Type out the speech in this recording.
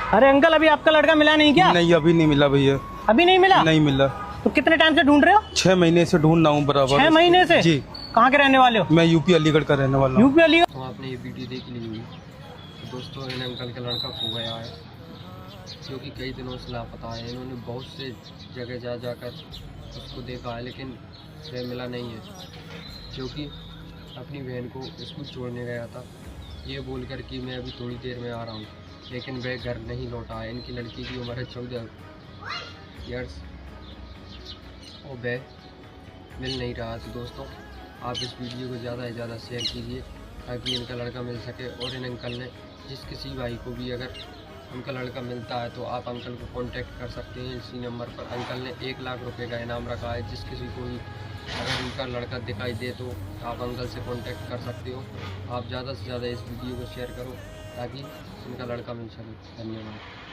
अरे अंकल, अभी आपका लड़का मिला नहीं क्या? नहीं, अभी नहीं मिला भैया। अभी नहीं मिला? नहीं मिला। तो कितने टाइम से ढूंढ रहे हो? 6 महीने से ढूंढ रहा हूँ बराबर। 6 महीने से? जी। कहाँ के रहने वाले हो? मैं यूपी अलीगढ़ का रहने वाला हूँ। यूपी अलीगढ़। तो आपने ये वीडियो देख ली होगी। तो दोस्तों, इन अंकल का लड़का खो गया है, क्योंकि कई दिनों से लापता है। इन्होंने बहुत से जगह जा जाकर उसको देखा है, लेकिन वह मिला नहीं है, क्योंकि अपनी बहन को स्कूल छोड़ने गया था ये बोलकर कि मैं अभी थोड़ी देर में आ रहा हूँ, लेकिन वह घर नहीं लौटा है। इनकी लड़की की उम्र है 14 ईयर्स और वह मिल नहीं रहा। तो दोस्तों, आप इस वीडियो को ज़्यादा से ज़्यादा शेयर कीजिए ताकि इनका लड़का मिल सके। और इन अंकल ने जिस किसी भाई को भी अगर उनका लड़का मिलता है तो आप अंकल को कांटेक्ट कर सकते हैं इसी नंबर पर। अंकल ने 1 लाख रुपए का इनाम रखा है। जिस किसी को भी अगर उनका लड़का दिखाई दे तो आप अंकल से कांटेक्ट कर सकते हो। आप ज़्यादा से ज़्यादा इस वीडियो को शेयर करो ताकि इनका लड़का मिल सके। धन्यवाद।